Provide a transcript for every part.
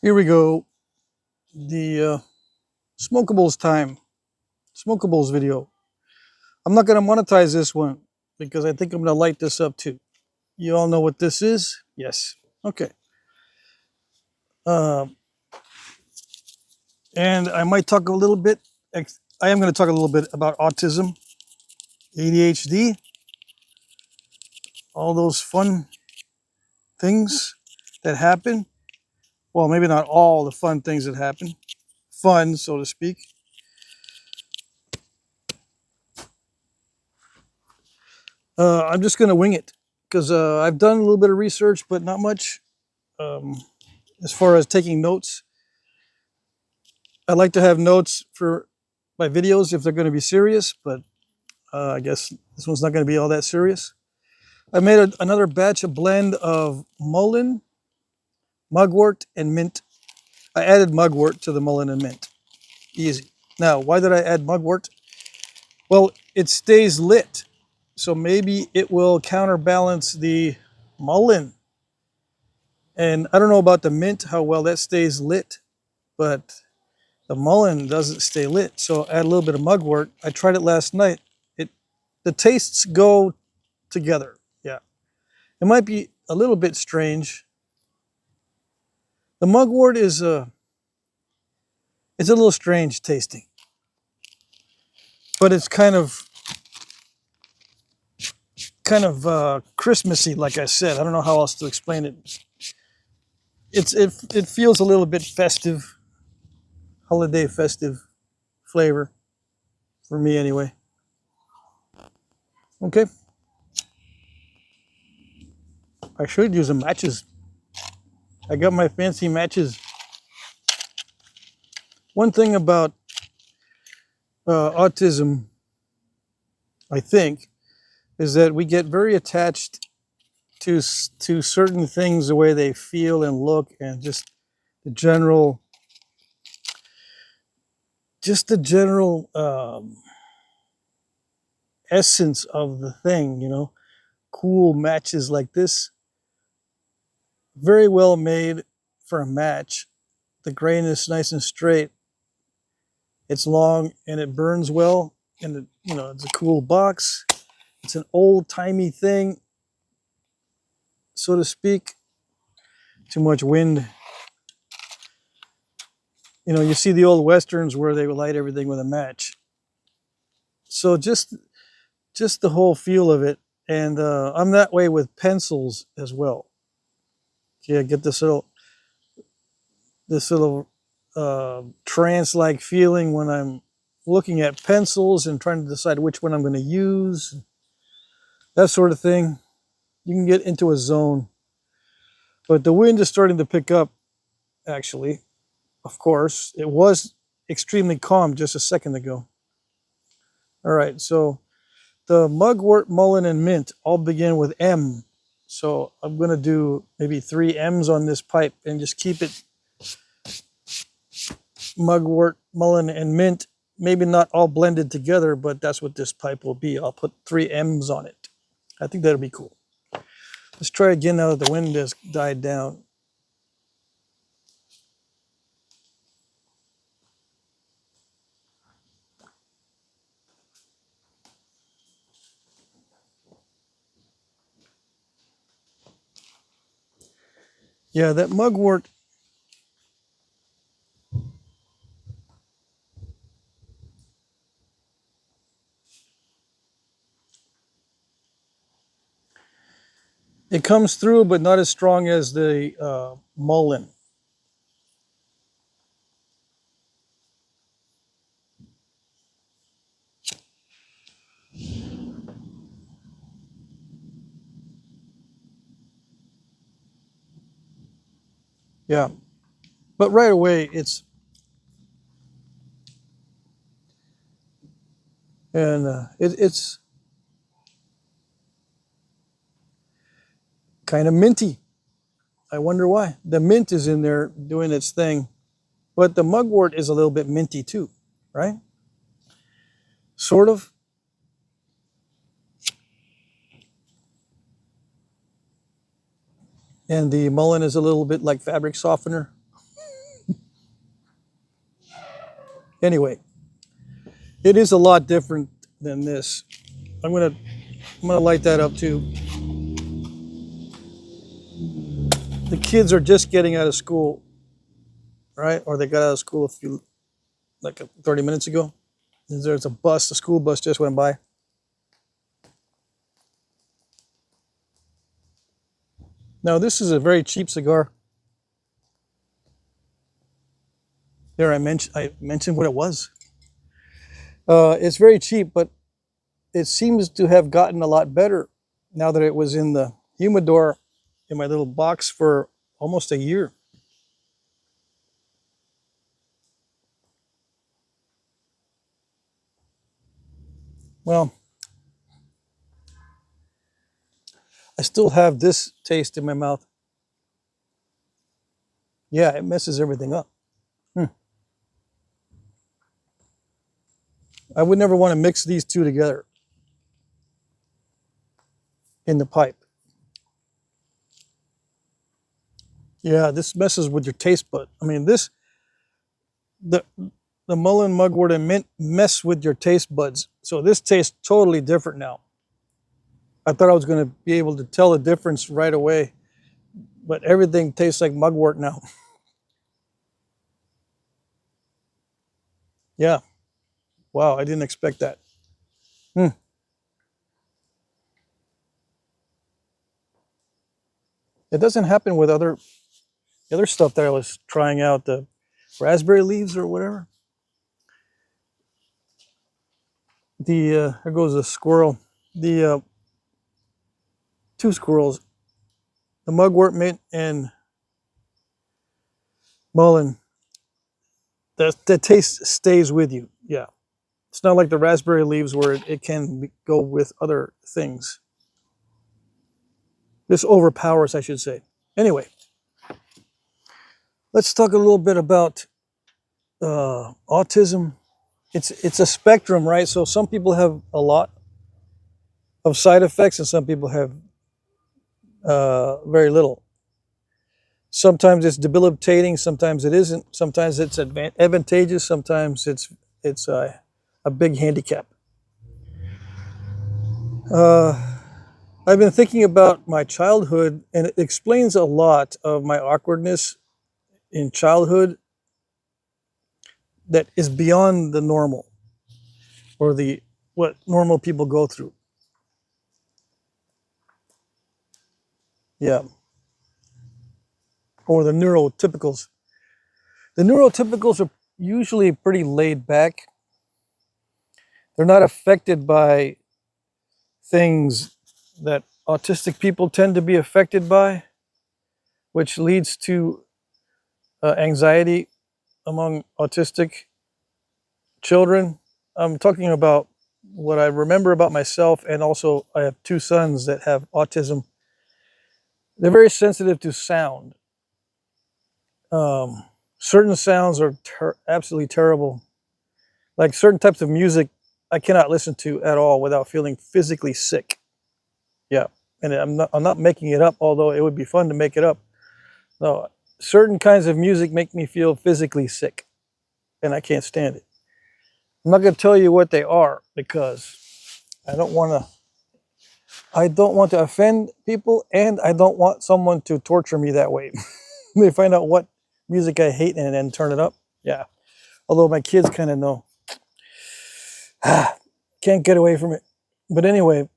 Here we go. The smokables time. Smokables video. I'm not going to monetize this one because I think I'm going to light this up too. You all know what this is? Yes. Okay. Uh, and I might talk a little bit. I am going to talk a little bit about autism, ADHD, all those fun things that happen. Well, maybe not all the fun things that happen. Fun, so to speak. I'm just going to wing it because I've done a little bit of research, but not much. Um, as far as taking notes, I like to have notes for my videos if they're going to be serious, but I guess this one's not going to be all that serious. I made another batch, a blend of mullein, mugwort, and mint. I added mugwort to the mullein and mint. Easy. Now, why did I add mugwort? Well, it stays lit, so maybe it will counterbalance the mullein. And I don't know about the mint, how well that stays lit, but the mullein doesn't stay lit. So add a little bit of mugwort. I tried it last night. The tastes go together. Yeah. It might be a little bit strange. The mugwort is it's a little strange tasting. But it's kind of Christmassy, like I said. I don't know how else to explain it. It feels a little bit festive, holiday festive flavor for me anyway. Okay. I should use some matches. I got my fancy matches. One thing about autism, I think, is that we get very attached to certain things, the way they feel and look, and the general, just the general essence of the thing. Cool matches like this, very well made for a match. The grain is nice and straight. It's long and it burns well, and it's a cool box. It's an old-timey thing, so to speak. Too much wind. You see the old westerns where they would light everything with a match. So just the whole feel of it, and I'm that way with pencils as well. Yeah, I get this little trance-like feeling when I'm looking at pencils and trying to decide which one I'm going to use. That sort of thing. You can get into a zone. But the wind is starting to pick up, actually. Of course, it was extremely calm just a second ago. All right, so the mugwort, mullein, and mint all begin with M. So I'm going to do maybe 3 M's on this pipe and just keep it mugwort, mullein, and mint. Maybe not all blended together, but that's what this pipe will be. I'll put 3 M's on it. I think that'll be cool. Let's try again now that the wind has died down. Yeah, that mugwort, it comes through, but not as strong as the mullein. Yeah, but right away it's kind of minty. I wonder why. The mint is in there doing its thing, but the mugwort is a little bit minty too, right? Sort of. And the mullein is a little bit like fabric softener. Anyway, it is a lot different than this. I'm gonna light that up too. The kids are just getting out of school, right? Or they got out of school like 30 minutes ago. There's a school bus just went by. Now this is a very cheap cigar. There, I mentioned what it was. It's very cheap, but it seems to have gotten a lot better now that it was in the humidor in my little box for almost a year. Well, I still have this taste in my mouth. Yeah, it messes everything up. I would never want to mix these two together in the pipe. Yeah, this messes with your taste bud. I mean, the Mullen, Mugwort, and Mint mess with your taste buds. So this tastes totally different now. I thought I was going to be able to tell the difference right away, but everything tastes like mugwort now. Yeah. Wow, I didn't expect that. It doesn't happen with other stuff that I was trying out, the raspberry leaves or whatever. Here goes a squirrel. The two squirrels, the mugwort, mint, and mullein. The taste stays with you. Yeah, it's not like the raspberry leaves where it can go with other things. This overpowers, I should say. Anyway, let's talk a little bit about autism. It's a spectrum, right? So some people have a lot of side effects, and some people have very little. Sometimes it's debilitating, sometimes it isn't. Sometimes it's advantageous, sometimes it's a big handicap. I've been thinking about my childhood, and it explains a lot of my awkwardness in childhood that is beyond the normal, or the what normal people go through. Yeah, or the neurotypicals. The neurotypicals are usually pretty laid back. They're not affected by things that autistic people tend to be affected by, which leads to anxiety among autistic children. I'm talking about what I remember about myself, and also I have two sons that have autism. They're very sensitive to sound. Certain sounds are absolutely terrible. Like certain types of music, I cannot listen to at all without feeling physically sick. Yeah, and I'm not making it up, although it would be fun to make it up. No, certain kinds of music make me feel physically sick, and I can't stand it. I'm not going to tell you what they are because I don't want to offend people, and I don't want someone to torture me that way. They find out what music I hate and then turn it up. Yeah. Although my kids kind of know. Can't get away from it. But anyway,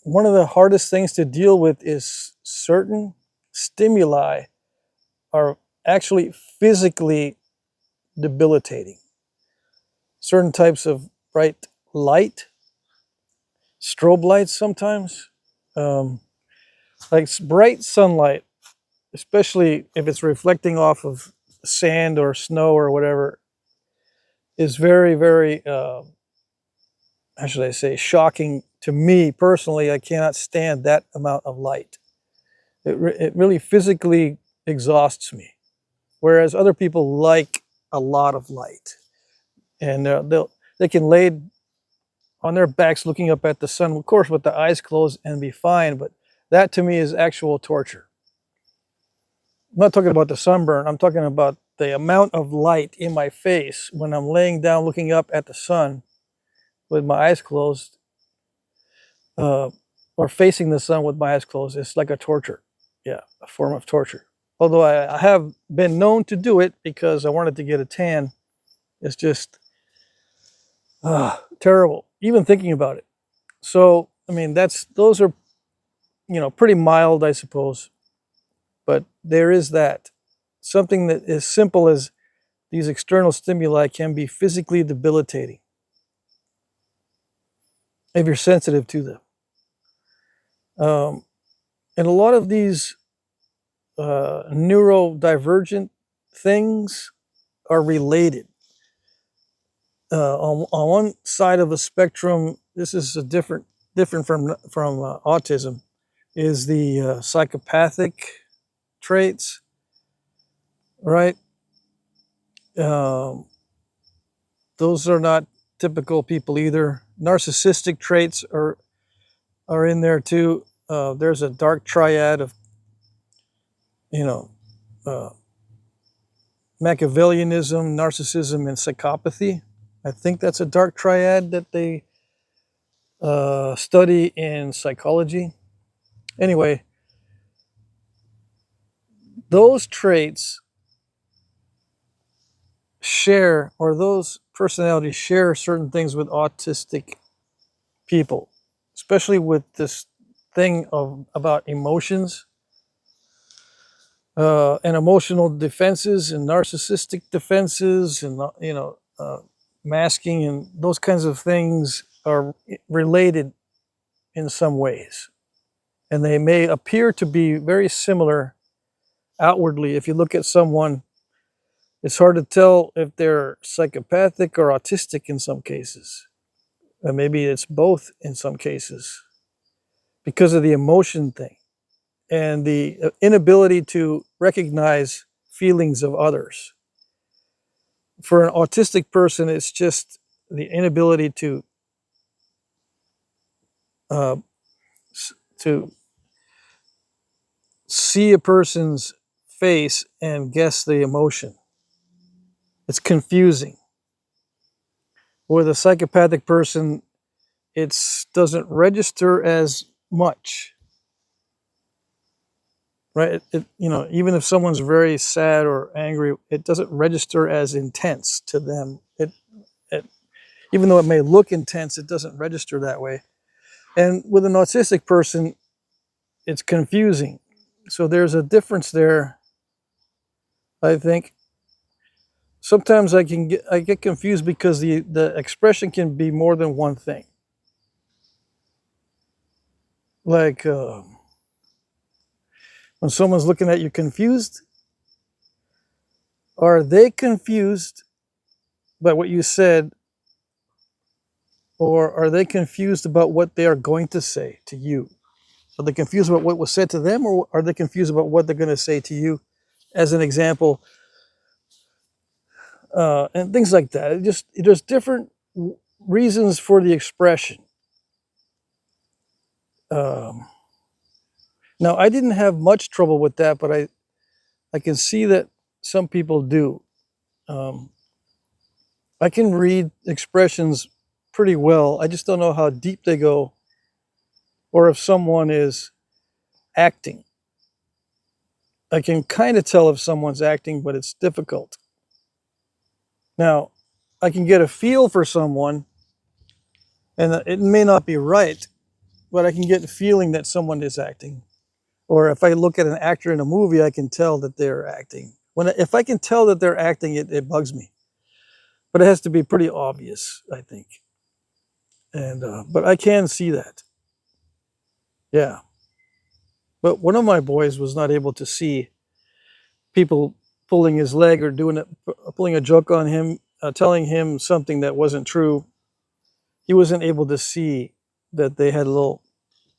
one of the hardest things to deal with is certain stimuli are actually physically debilitating. Certain types of bright light, strobe lights sometimes, like bright sunlight, especially if it's reflecting off of sand or snow or whatever, is very, very, how should I say, shocking to me personally. I cannot stand that amount of light. It really physically exhausts me. Whereas other people like a lot of light, and they can lay on their backs looking up at the sun, of course, with the eyes closed, and be fine. But that to me is actual torture. I'm not talking about the sunburn. I'm talking about the amount of light in my face when I'm laying down looking up at the sun with my eyes closed, uh, or facing the sun with my eyes closed, it's like a torture. Yeah, a form of torture. Although I have been known to do it because I wanted to get a tan. It's just terrible, even thinking about it. So, I mean, those are, pretty mild, I suppose. But there is that. Something that is simple as these external stimuli can be physically debilitating if you're sensitive to them. And a lot of these neurodivergent things are related. On one side of the spectrum, this is a different from autism, is the psychopathic traits, right? Um, those are not typical people either. Narcissistic traits are in there too. There's a dark triad of, you know, uh, Machiavellianism, narcissism, and psychopathy. I think that's a dark triad that they study in psychology. Anyway, those traits share, or those personalities share certain things with autistic people, especially with this thing of about emotions and emotional defenses and narcissistic defenses and masking, and those kinds of things are related in some ways, and they may appear to be very similar outwardly. If you look at someone, it's hard to tell if they're psychopathic or autistic in some cases, or maybe it's both in some cases, because of the emotion thing and the inability to recognize feelings of others. For an autistic person, it's just the inability uh, to see a person's face and guess the emotion. It's confusing. With a psychopathic person, it doesn't register as much, right? Even if someone's very sad or angry, it doesn't register as intense to them. It even though it may look intense, it doesn't register that way. And with an autistic person, it's confusing. So there's a difference there, I think. Sometimes I get confused because the expression can be more than one thing. Like when someone's looking at you confused, are they confused by what you said, or are they confused about what they are going to say to you? Are they confused about what was said to them, or are they confused about what they're going to say to you? As an example, and things like that. There's different reasons for the expression. Um, Now, I didn't have much trouble with that, but I can see that some people do. Um, I can read expressions pretty well. I just don't know how deep they go, or if someone is acting. I can kind of tell if someone's acting, but it's difficult. Now, I can get a feel for someone, and it may not be right, but I can get the feeling that someone is acting. Or if I look at an actor in a movie, I can tell that they're acting. If I can tell that they're acting, it bugs me. But it has to be pretty obvious, I think. And but I can see that. Yeah. But one of my boys was not able to see people pulling his leg or pulling a joke on him, telling him something that wasn't true. He wasn't able to see that they had a little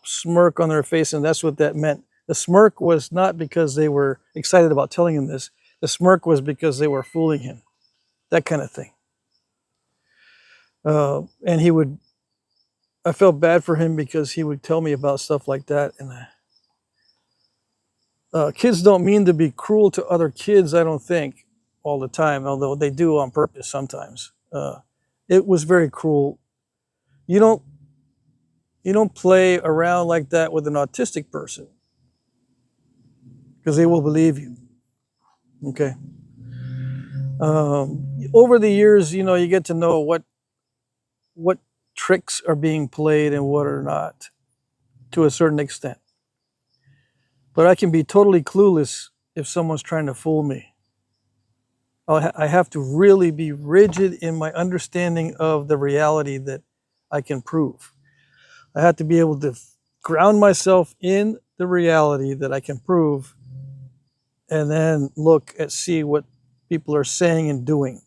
smirk on their face, and that's what that meant. The smirk was not because they were excited about telling him this. The smirk was because they were fooling him. That kind of thing. And I felt bad for him because he would tell me about stuff like that. And kids don't mean to be cruel to other kids, I don't think. all the time, although they do on purpose sometimes. It was very cruel. You don't you don't play around like that with an autistic person because they will believe you. Okay. Over the years, you get to know what tricks are being played and what are not, to a certain extent. But I can be totally clueless if someone's trying to fool me. I have to really be rigid in my understanding of the reality that I can prove. I have to be able to ground myself in the reality that I can prove, and then see what people are saying and doing.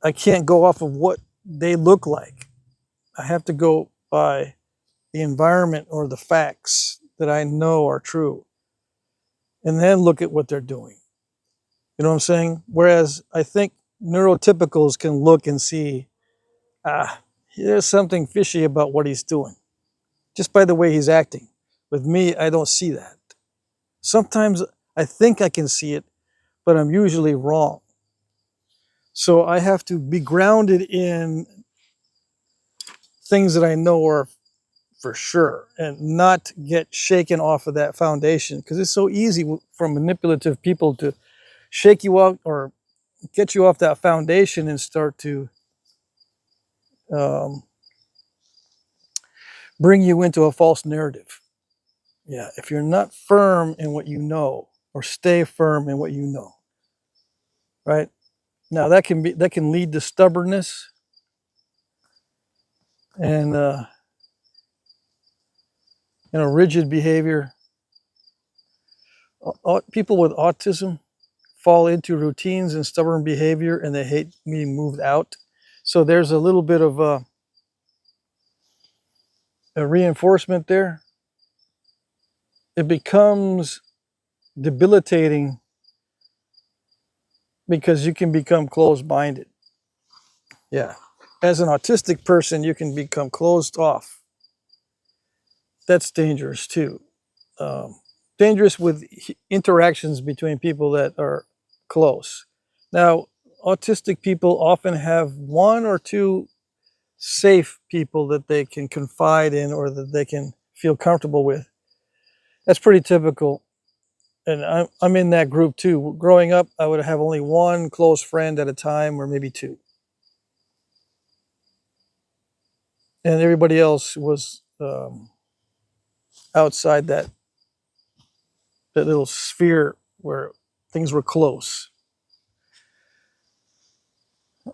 I can't go off of what they look like. I have to go by the environment or the facts that I know are true, and then look at what they're doing. You know what I'm saying? Whereas I think neurotypicals can look and see, there's something fishy about what he's doing, just by the way he's acting. With me, I don't see that. Sometimes I think I can see it, but I'm usually wrong. So I have to be grounded in things that I know are for sure and not get shaken off of that foundation, because it's so easy for manipulative people to shake you out or get you off that foundation and start to um, bring you into a false narrative. Yeah, if you're not firm in what you know, or stay firm in what you know, right? Now that can lead to stubbornness and rigid behavior. People with autism fall into routines and stubborn behavior, and they hate being moved out. So there's a little bit of a reinforcement there. It becomes debilitating because you can become closed-minded. Yeah. As an autistic person, you can become closed off. That's dangerous too. Dangerous with interactions between people that are close. Now, autistic people often have one or two safe people that they can confide in or that they can feel comfortable with. That's pretty typical. And I'm in that group too. Growing up, I would have only one close friend at a time, or maybe two. And everybody else was outside that little sphere where things were close.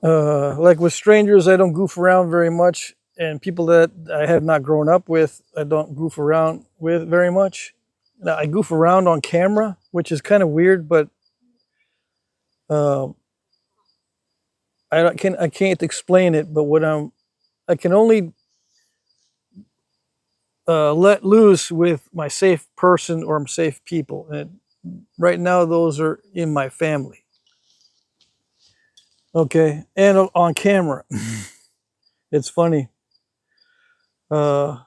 Like with strangers, I don't goof around very much, and people that I have not grown up with, I don't goof around with very much. Now, I goof around on camera, which is kind of weird, but uh, I can't explain it. But I can only let loose with my safe person or safe people, and right now those are in my family. Okay, and on camera, it's funny. Uh,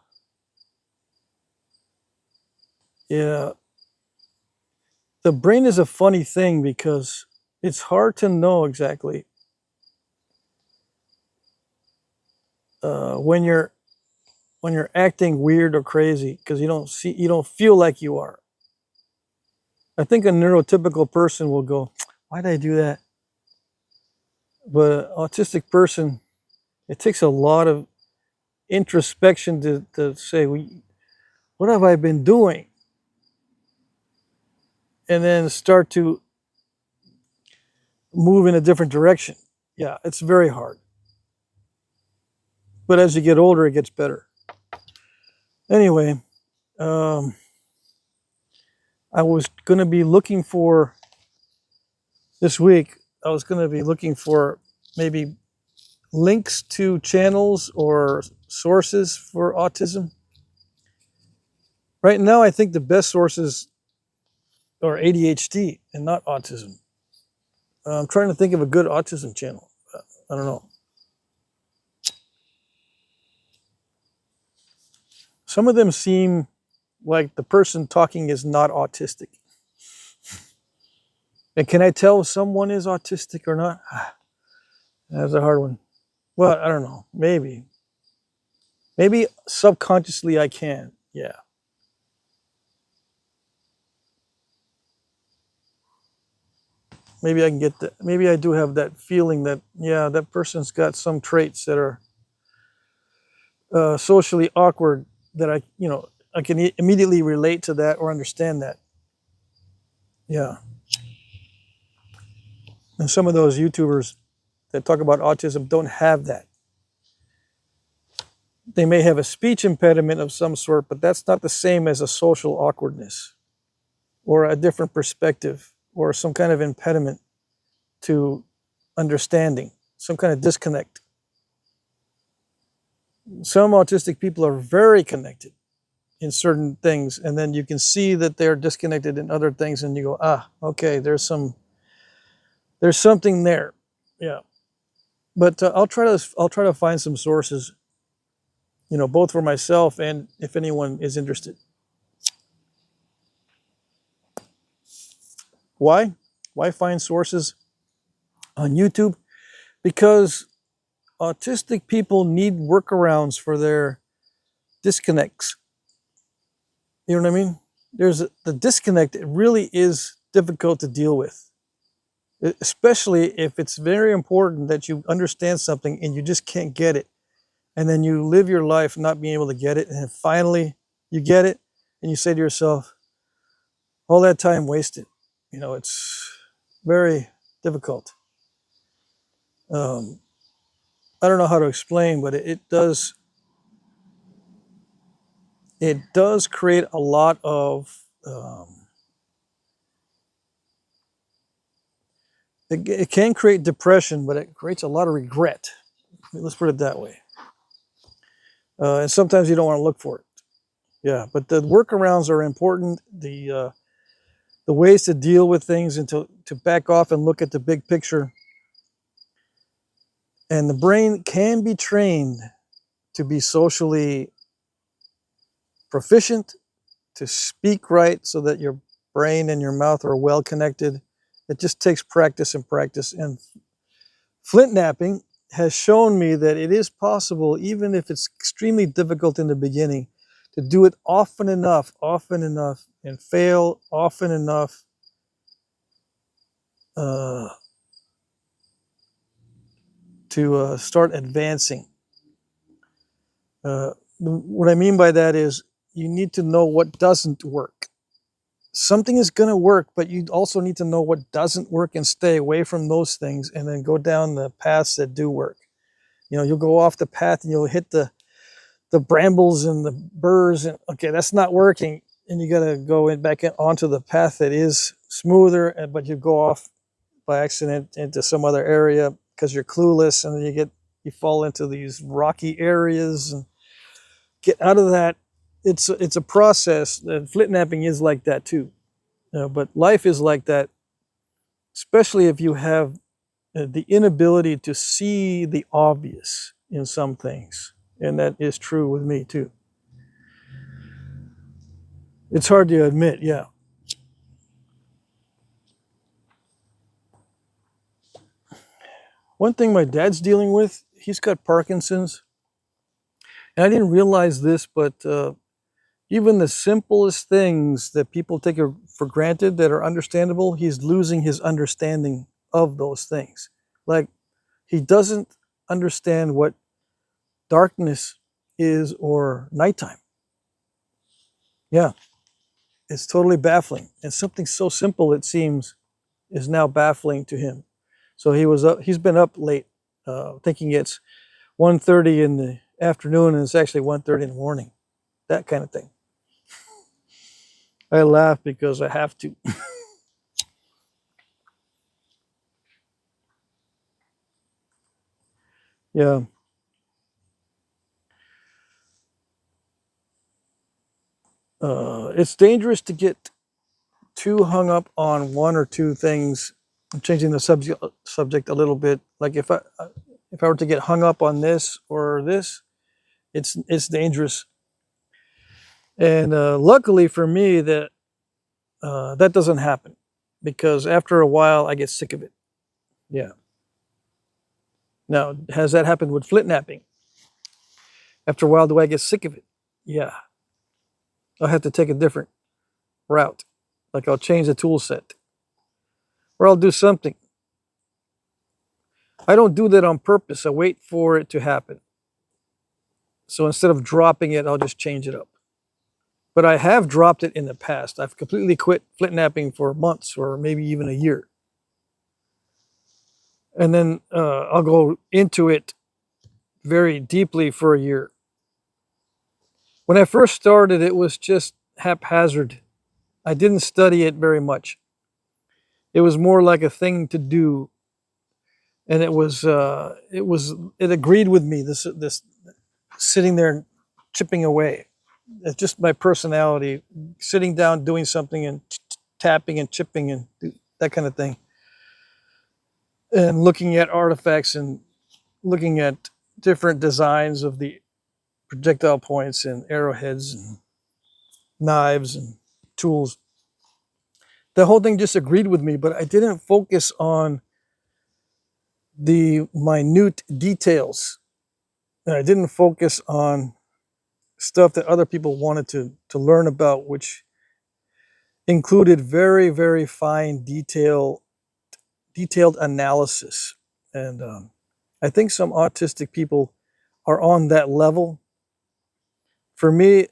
yeah, the brain is a funny thing because it's hard to know exactly when you're acting weird or crazy, because you don't feel like you are. I think a neurotypical person will go, "Why did I do that?" But an autistic person, it takes a lot of introspection to say, "What have I been doing?" And then start to move in a different direction. Yeah, it's very hard. But as you get older, it gets better. Anyway, um, I was going to be looking for this week. I was going to be looking for maybe links to channels or sources for autism. Right now, I think the best sources are ADHD and not autism. I'm trying to think of a good autism channel. I don't know. Some of them seem like the person talking is not autistic. And can I tell if someone is autistic or not? That's a hard one. Well, I don't know. Maybe. Maybe subconsciously I can. Yeah. Maybe I can get that. Maybe I do have that feeling that, yeah, that person's got some traits that are socially awkward that I can immediately relate to that or understand that. Yeah. And some of those YouTubers that talk about autism don't have that. They may have a speech impediment of some sort, but that's not the same as a social awkwardness or a different perspective or some kind of impediment to understanding, some kind of disconnect. Some autistic people are very connected in certain things, and then you can see that they're disconnected in other things, and you go, okay, there's something there. Yeah. But I'll try to find some sources, both for myself and if anyone is interested. Why? Why find sources on YouTube? Because autistic people need workarounds for their disconnects. You know what I mean? The disconnect. It really is difficult to deal with, especially if it's very important that you understand something and you just can't get it, and then you live your life not being able to get it, and then finally you get it, and you say to yourself, all that time wasted. It's very difficult. Um, I don't know how to explain, but it does create a lot of it can create depression, but it creates a lot of regret. Let's put it that way. And sometimes you don't want to look for it. Yeah, but the workarounds are important. The ways to deal with things and to back off and look at the big picture. And the brain can be trained to be socially proficient, to speak right so that your brain and your mouth are well connected. It just takes practice and practice. And flint napping has shown me that it is possible, even if it's extremely difficult in the beginning, to do it often enough, and fail often enough uh, to start advancing. What I mean by that is you need to know what doesn't work. Something is going to work, but you also need to know what doesn't work and stay away from those things and then go down the paths that do work. You'll go off the path and you'll hit the brambles and the burrs, and okay, that's not working. And you got to go onto the path that is smoother, but you go off by accident into some other area because you're clueless, and then you fall into these rocky areas and get out of that. It's a process, and flip napping is like that too. But life is like that, especially if you have the inability to see the obvious in some things, and that is true with me too. It's hard to admit, yeah. One thing my dad's dealing with, he's got Parkinson's, and I didn't realize this, but even the simplest things that people take for granted that are understandable, he's losing his understanding of those things. Like, he doesn't understand what darkness is or nighttime. Yeah, it's totally baffling. And something so simple, it seems, is now baffling to him. So he's been up late, thinking it's 1:30 in the afternoon and it's actually 1:30 in the morning. That kind of thing. I laugh because I have to. Yeah. It's dangerous to get too hung up on one or two things. I'm changing the subject a little bit. Like if I were to get hung up on this or this, it's dangerous. And luckily for me, that doesn't happen. because after a while I get sick of it. Yeah. Now, has that happened with flint napping? After a while, do I get sick of it? Yeah. I'll have to take a different route. Like I'll change the tool set or I'll do something. I don't do that on purpose. I wait for it to happen. So instead of dropping it, I'll just change it up. But I have dropped it in the past. I've completely quit flint napping for months or maybe even a year. And then I'll go into it very deeply for a year. When I first started, it was just haphazard. I didn't study it very much. It was more like a thing to do, and it agreed with me. This sitting there and chipping away. It's just my personality, sitting down, doing something, and tapping and chipping and that kind of thing, and looking at artifacts and looking at different designs of the projectile points and arrowheads and knives and tools. The whole thing just agreed with me, but I didn't focus on the minute details. And I didn't focus on stuff that other people wanted to learn about, which included very, very fine detailed analysis. And I think some autistic people are on that level. For me,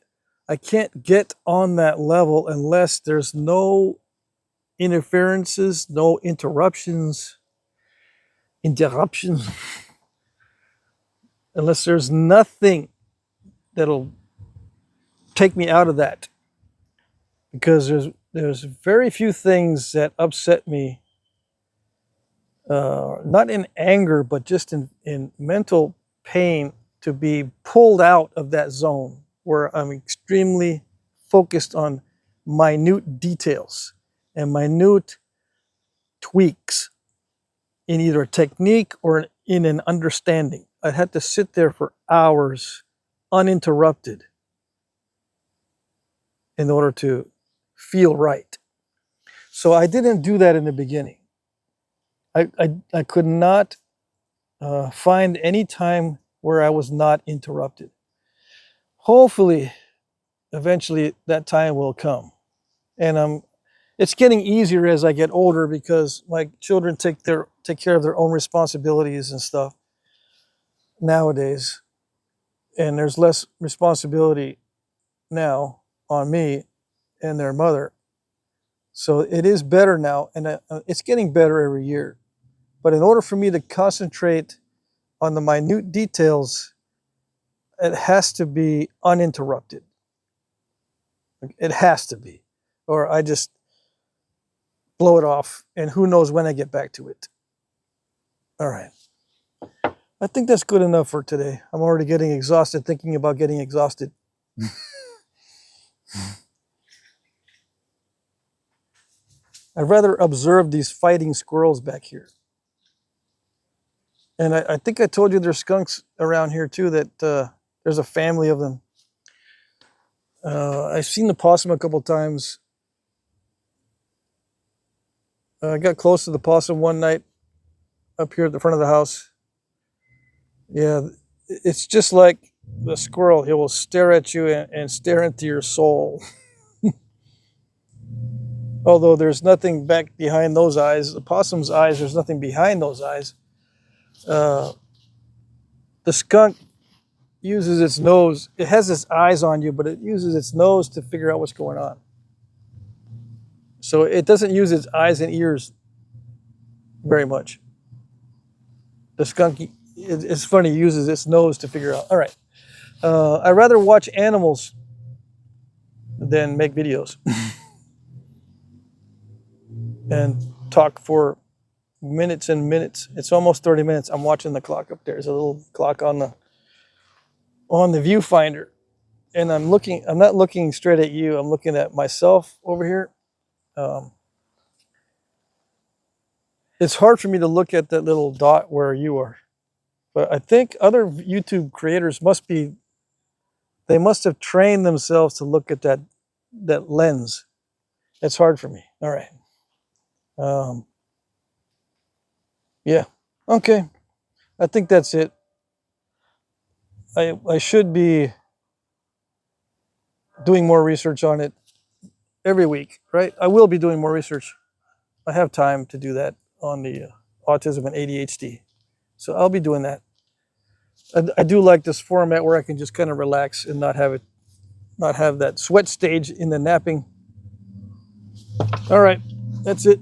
I can't get on that level unless there's no interferences, no interruptions, unless there's nothing that'll take me out of that. Because there's very few things that upset me, not in anger, but just in mental pain, to be pulled out of that zone where I'm extremely focused on minute details and minute tweaks in either a technique or in an understanding. I had to sit there for hours uninterrupted in order to feel right. So I didn't do that in the beginning. I could not find any time where I was not interrupted. Hopefully, eventually that time will come. And it's getting easier as I get older because my children take care of their own responsibilities and stuff nowadays. And there's less responsibility now on me and their mother. So it is better now, and it's getting better every year. But in order for me to concentrate on the minute details, it has to be uninterrupted. It has to be, or I just blow it off, and who knows when I get back to it. All right. I think that's good enough for today. I'm already getting exhausted thinking about getting exhausted. I'd rather observe these fighting squirrels back here. And I think I told you there's skunks around here too, that there's a family of them. I've seen the possum a couple times. I got close to the possum one night up here at the front of the house. Yeah, it's just like the squirrel. He will stare at you and stare into your soul. Although there's nothing back behind those eyes. The possum's eyes, there's nothing behind those eyes. The skunk uses its nose. It has its eyes on you, but it uses its nose to figure out what's going on. So it doesn't use its eyes and ears very much. The skunk, it's funny, uses its nose to figure out. All right. I'd rather watch animals than make videos and talk for minutes and minutes. It's almost 30 minutes. I'm watching the clock up there. There's a little clock on the viewfinder. And I'm not looking straight at you. I'm looking at myself over here. It's hard for me to look at that little dot where you are. But I think other YouTube creators they must have trained themselves to look at that lens. It's hard for me. All right. Um, yeah. Okay. I think that's it. I should be doing more research on it every week, right? I will be doing more research. I have time to do that on the autism and ADHD. So I'll be doing that. I do like this format where I can just kind of relax and not have that sweat stage in the napping. All right, that's it.